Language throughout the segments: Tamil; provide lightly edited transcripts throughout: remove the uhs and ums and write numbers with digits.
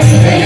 Hey!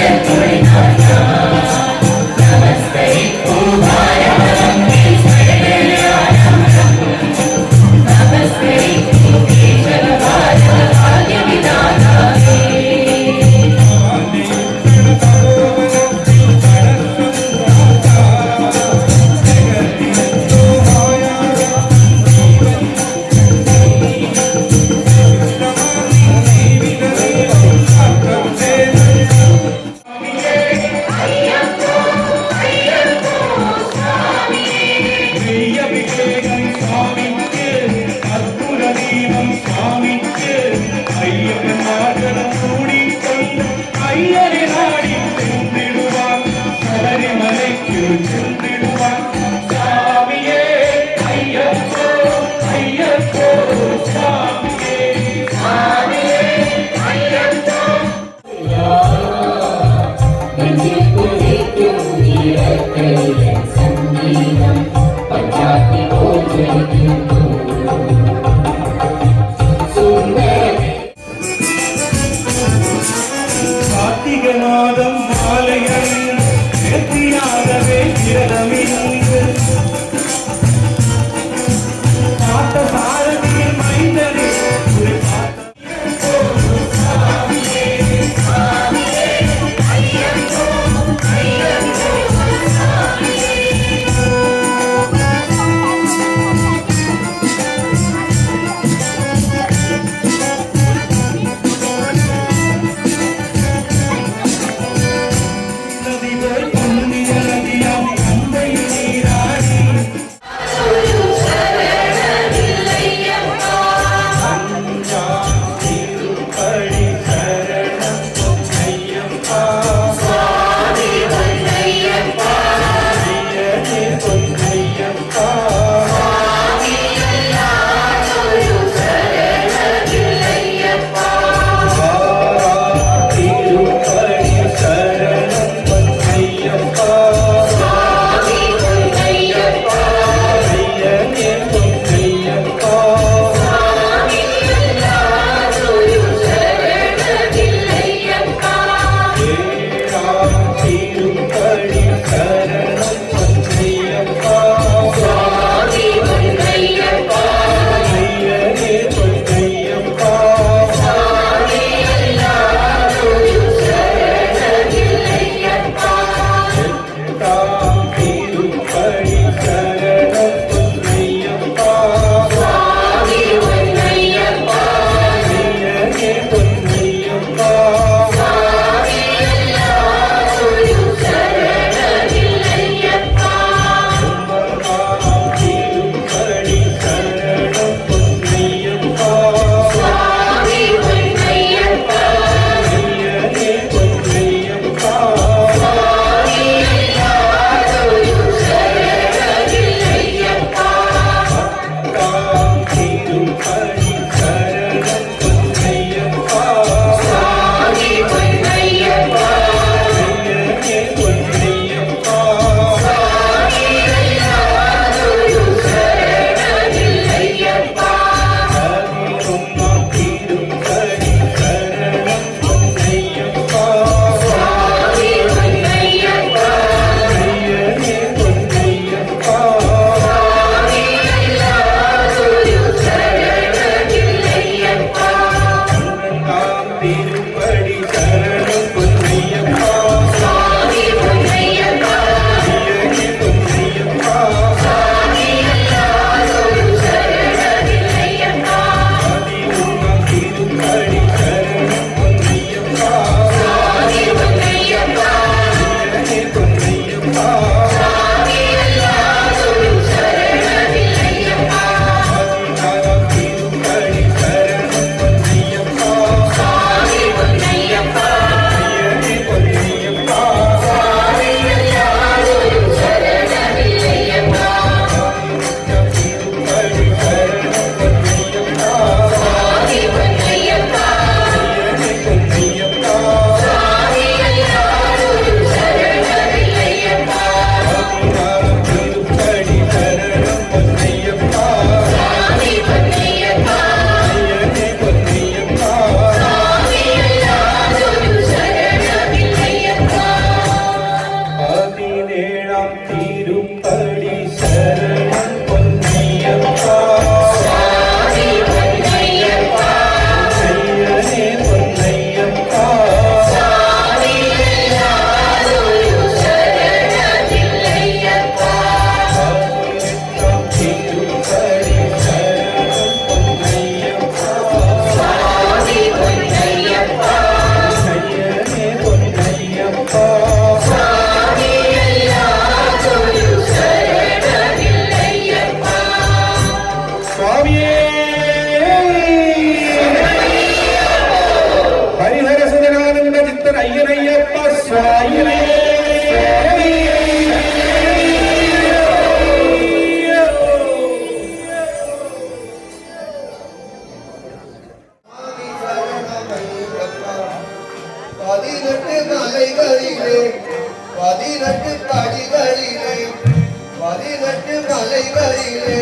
மலைகளிலே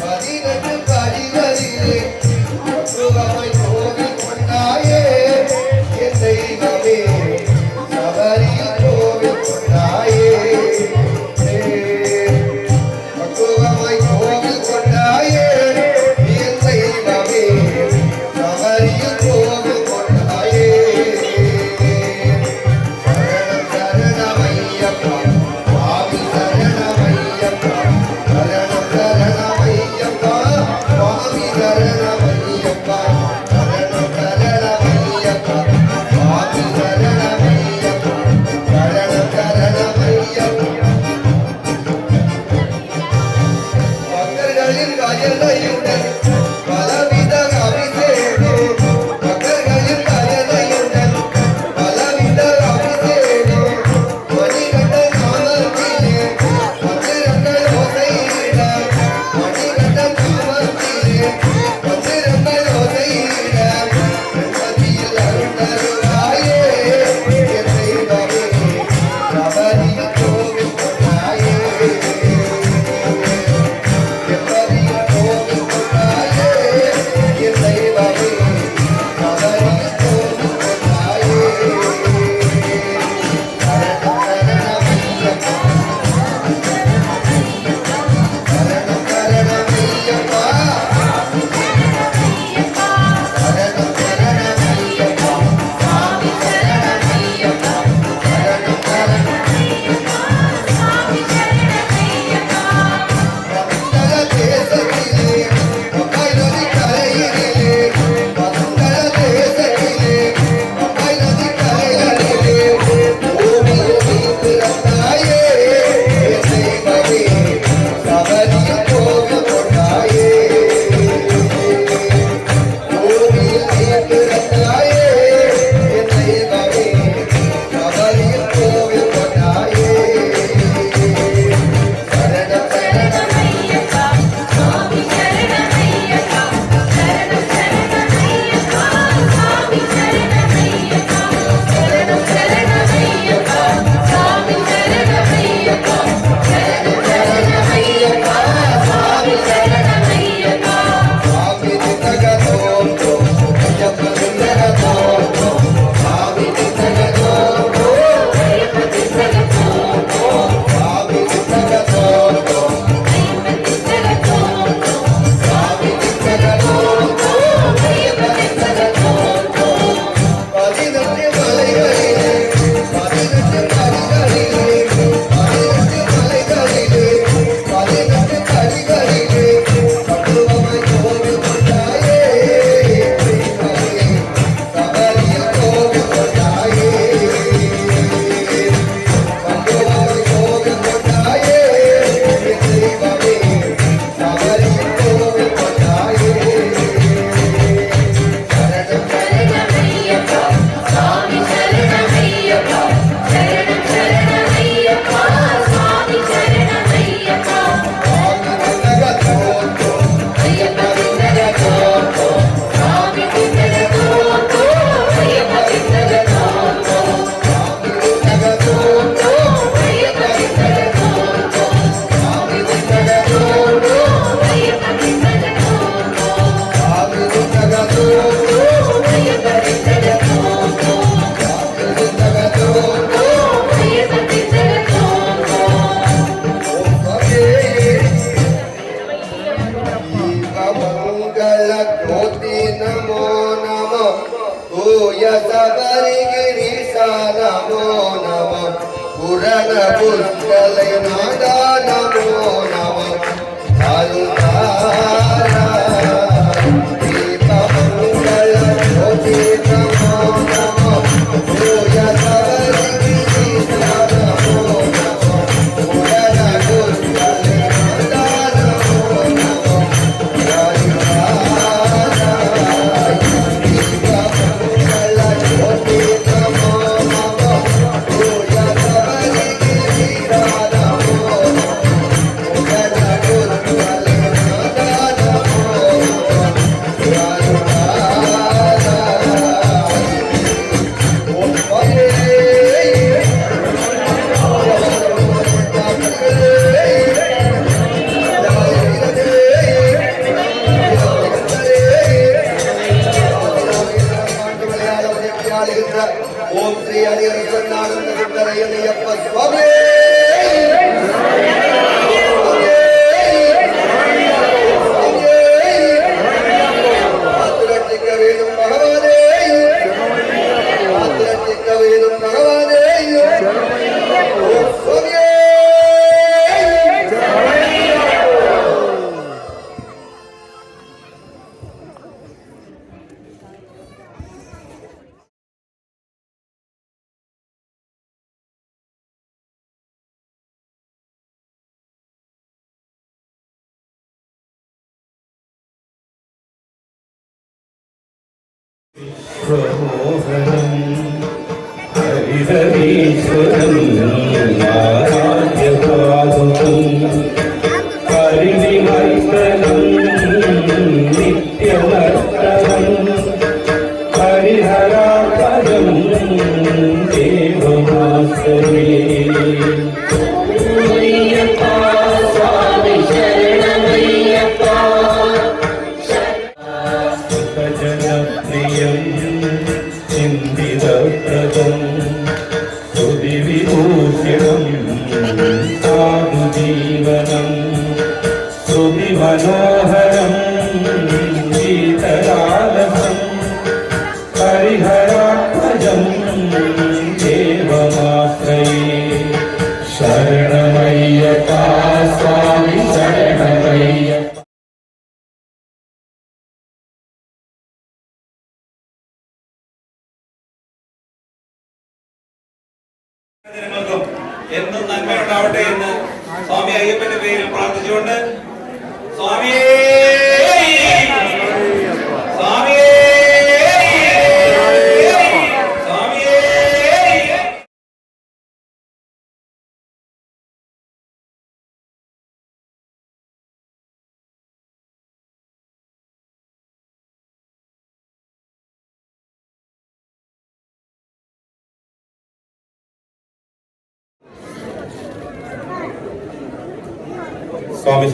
18 படிகளிலே பக்குவமாய் கோவில் கொண்டாயே என் தெய்வமே சபரியில் கோவில் கொண்டாயே பக்குவமாய் கோவில் கொண்டாயே என் தெய்வமே சபரியில் கோவில் கொண்டாயே சரணம் சரணம் ஐயப்பா சுவாமி சரணம் ஐயப்பா சரணம் சரணம் ஐயப்பா சுவாமி சரணம் ஐயப்பா சரணம் சரணம் ஐயப்பா சுவாமி சரணம் ஐயப்பா சரணம் சரணம் ஐயப்பா பக்தர்களின் வயதையுடன் பலவித அபிஷேகம் பக்தர்களின் வயதையுடன் பலவித அபிஷேகம் மணிகண்டன் காமத்திலே மந்திரங்கள் ஓசையிட மணிகண்டன் காமத்திலே மந்திரங்கள் ஓசையிட கண்மதியில் அருந்தருளாயே என் தெய்வமே சபரியில் கோவில் கொண்டாயே எப்படியில் கோவில் கொண்டாயே என் தெய்வமே சபரியில் கோவில் கொண்டாயே சரணம் சரணம் ஐயப்பா சரணம் சரணம் ஐயப்பா சரணம் சரணம் ஐயப்பா சுவாமி சரணம் ஐயப்பா சரணம் சரணம் வந்தள தேசத்திலே பம்பாய் நதி கரையிலே வந்தள தேசத்திலே பம்பாய் நதி கரையிலே பூமியில் நீ பிறந்தாயே என் தெய்வமே சபரியில் கோவில் கொண்டாயே பூமியில் நீ பிறந்தாயே என் தெய்வமே சபரியில் கோவில் கொண்டாயே சரணம் சரணம் சுவாமி நித்தகதோந்தோ ஐயப்ப நித்தகதோந்தோ சுவாமி நித்தகதோந்தோ சுவாமி நித்தகதோந்தோ சுவாமி நித்தகதோந்தோ ஐயப்ப நித்தகதோந்தோ 18 மலைகளிலே 18 படிகளிலே 18 மலைகளிலே 18 படிகளிலே பக்குவமாய் கோவில் கொண்டாயே தெய்வமே சபரியில் கோவில் கொண்டாயே பக்குவமாய் கோவில் கொண்டாயே தெய்வமே சபரியில் கோவில் கொண்டாயே சரணம் சரணம் ஐயப்பா சுவாமி சரணம் ஐயப்பா சரணம் சரணம் ஐயப்பா சுவாமி சரணம் ஐயப்பா சுவாமி நித்தகதோந்தோ ஐயப்ப நித்தகதோந்தோ சுவாமி நித்தகதோந்தோ ஐயப்ப நித்தகதோந்தோ சுவாமி நித்தகதோந்தோ ஐயப்ப நித்தகதோந்தோ சுவாமி நித்தகதோந்தோ ஐயப்ப நித்தகதோந்தோ சுவாமி நித்தகதோந்தோ ஐயப்ப நித்தகதோந்தோ சுவாமி நித்தகதோந்தோ ஐயப்ப நித்தகதோந்தோ ஓம் சபே दीपमंगल ज्योति नमो नमः भूय सबरिगिरीशा नमो नमः पुरण पुष्कलै नादा नमो नमः अरुणारा दीपमंगल ज्योति नमो नमः भूय सबरिगिरीशा नमो नमः पुरण पुष्कलै नादा नमो नमः Thank you. വിശ്വമോഹനം ഹരിഹരീശ്വരം ആരാധ്യപാദം ഹരിവിമർദ്ദനം നിത്യമർദ്ദനം ഹരിഹരാപദം ദേവമാശ്രയേ ജനപ്രിയം ചിന്തിതപ്രദം ശ്രുതിവിഭൂഷിതം സാധുജീവനം ശ്രുതിമനോഹരം ഗീതരാലസം ഹരിഹരാത്മജം ദേവമാശ്രയേ ശരണമയ്യപ്പ സ്വാമി ശരണമയ്യപ്പ. ജനങ്ങൾക്കും എന്നും നന്മയുണ്ടാവട്ടെ എന്ന് സ്വാമി അയ്യപ്പന്റെ പേരിൽ പ്രാർത്ഥിച്ചുകൊണ്ട് സ്വാമിയേ സ്വാമിയേ സ്വാമിയേ. സ്വാമി